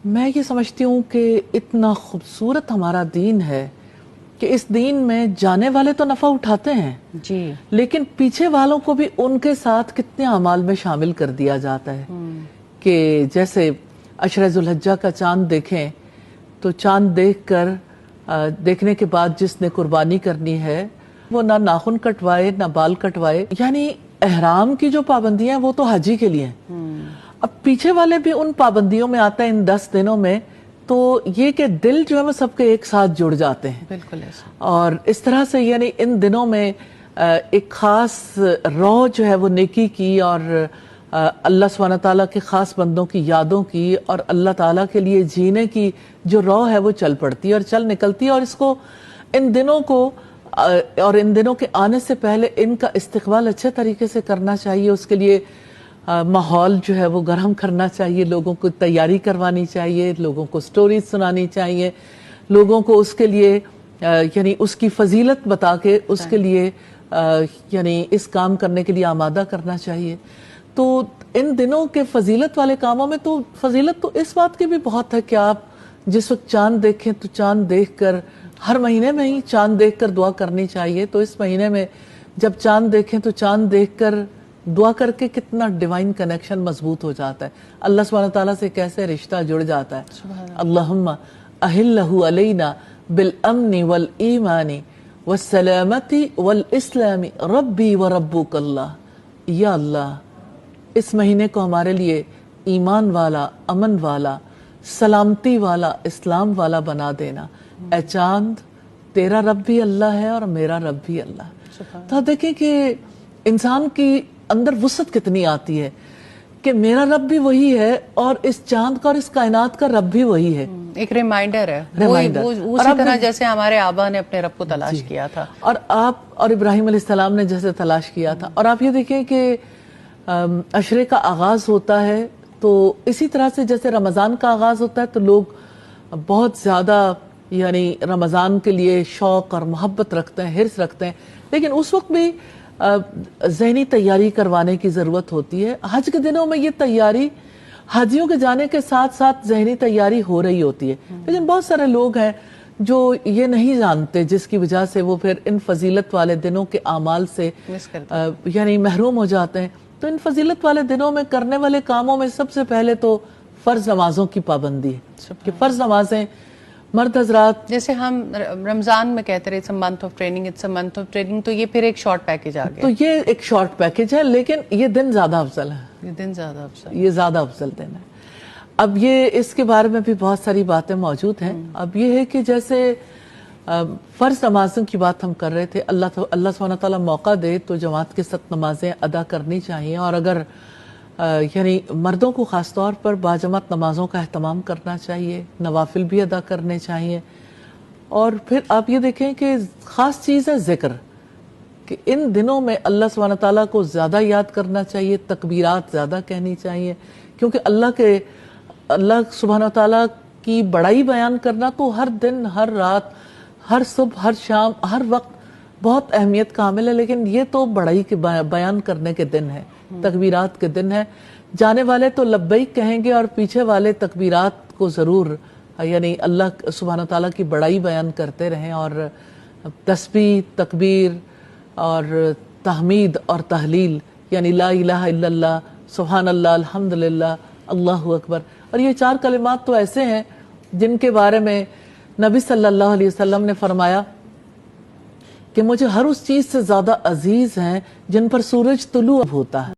मैं ये समझती हूँ कि इतना खूबसूरत हमारा दीन है कि इस दीन में जाने वाले तो नफा उठाते हैं जी, लेकिन पीछे वालों को भी उनके साथ कितने अमाल में शामिल कर दिया जाता है कि जैसे अशरा जुल्हज्जा का चांद देखें तो चांद देखने के बाद जिसने कुर्बानी करनी है वो ना नाखून कटवाए ना बाल कटवाए, यानी एहराम की जो पाबंदियां वो तो हाजी के लिए हैं। अब पीछे वाले भी उन पाबंदियों में आता है इन 10 दिनों में, तो ये कि दिल जो है वो सबके एक साथ जुड़ जाते हैं। बिल्कुल ऐसा। और इस तरह से यानी इन दिनों में एक खास रौ जो है वो नेकी की और अल्लाह सुब्हानहू तआला के खास बंदों की यादों की और अल्लाह ताला के लिए जीने की जो रौ है वो चल पड़ती है और चल निकलती है। और इसको इन दिनों को और इन दिनों के आने से पहले इनका इस्तिकबाल अच्छे तरीके से करना चाहिए। उसके लिए माहौल जो है वो गर्म करना चाहिए, लोगों को तैयारी करवानी चाहिए, लोगों को स्टोरीज सुनानी चाहिए, लोगों को उसके लिए यानी उसकी फजीलत बता के उसके लिए यानी इस काम करने के लिए आमादा करना चाहिए। तो इन दिनों के फजीलत वाले कामों में तो फजीलत तो इस बात की भी बहुत है कि आप जिस वक्त चांद देखें तो चांद देखकर, हर महीने में ही चांद देखकर दुआ करनी चाहिए। तो इस महीने में जब चांद देखें तो चांद देखकर दुआ करके कितना डिवाइन कनेक्शन मजबूत हो जाता है, अल्लाह सुब्हानहू तआला से कैसे रिश्ता जुड़ जाता है। अल्लाहुम्मा अहिल्लहु अलैना बिल अम्नि वल ईमानी वस्सलामती वल इस्लामी रब्बी व रब्बुकल्लाह। या अल्लाह इस महीने को हमारे लिए ईमान वाला, अमन वाला, सलामती वाला, इस्लाम वाला बना देना। ए चांद तेरा रब भी अल्लाह है और मेरा रब भी अल्लाह है। तो देखें कि इंसान की अंदर वुसअत कितनी आती है कि मेरा रब भी वही है और इस चांद का और इस कायनात का रब भी वही है। एक रिमाइंडर है, रिमाइंडर। वो उसी तरह जैसे हमारे आबा ने अपने रब को तलाश किया था और आप और इब्राहिम अलैहिस्सलाम ने जैसे तलाश किया था। और आप ये देखें कि अशरे का आगाज होता है तो इसी तरह से जैसे रमजान का आगाज होता है तो लोग बहुत ज्यादा यानी रमजान के लिए शौक और मोहब्बत रखते हैं, हिर्स रखते हैं, लेकिन उस वक्त भी ज़हनी तैयारी करवाने की ज़रूरत होती है। हज के दिनों में ये तैयारी हाजियों के जाने के साथ साथ ज़हनी तैयारी हो रही होती है, लेकिन बहुत सारे लोग हैं जो ये नहीं जानते, जिसकी वजह से वो फिर इन फजीलत वाले दिनों के आमाल से यानी महरूम हो जाते हैं। तो इन फजीलत वाले दिनों में करने वाले कामों में सबसे पहले तो फ़र्ज नमाजों की पाबंदी है कि फ़र्ज नमाजें मर्द हजरात, जैसे हम रमजान में कहते रहे it's a month of training, it's a month of training, तो ये फिर एक शॉर्ट पैकेज आ गया। तो ये एक शॉर्ट पैकेज है, लेकिन ये दिन ज्यादा अफजल है, ये दिन ज्यादा अफजल, ये ज्यादा अफजल दिन है। अब ये इसके बारे में भी बहुत सारी बातें मौजूद हैं। अब ये है कि जैसे फर्ज नमाजों की बात हम कर रहे थे, अल्लाह सुब्हानहू तआला मौका दे तो जमात के साथ नमाजें अदा करनी चाहिए। और अगर यानी मर्दों को ख़ास तौर पर बाजमात नमाजों का अहतमाम करना चाहिए, नवाफिल भी अदा करने चाहिए। और फिर आप ये देखें कि ख़ास चीज़ है ज़िक्र, कि इन दिनों में अल्लाह सुब्हानहू तआला को ज़्यादा याद करना चाहिए, तकबीरात ज़्यादा कहनी चाहिए, क्योंकि अल्लाह सुब्हानहू तआला की बड़ाई बयान करना तो हर दिन, हर रात, हर सुबह, हर शाम, हर वक्त बहुत अहमियत का हामिल है। लेकिन ये तो बड़ाई के बयान करने के दिन है, तकबीरात के दिन है। जाने वाले तो लब्बैक कहेंगे और पीछे वाले तकबीरात को ज़रूर यानी अल्लाह सुब्हानहू तआला की बड़ाई बयान करते रहें। और तस्बीह, तकबीर और तहमीद और तहलील यानी ला इलाहा इल्लल्लाह, सुभान अल्लाह, अल्हम्दुलिल्लाह, अल्लाहु अकबर। और ये 4 कलिमात तो ऐसे हैं जिनके बारे में नबी सल्लल्लाहु अलैहि वसल्लम ने फरमाया कि मुझे हर उस चीज़ से ज़्यादा अजीज़ हैं जिन पर सूरज तुलू होता है।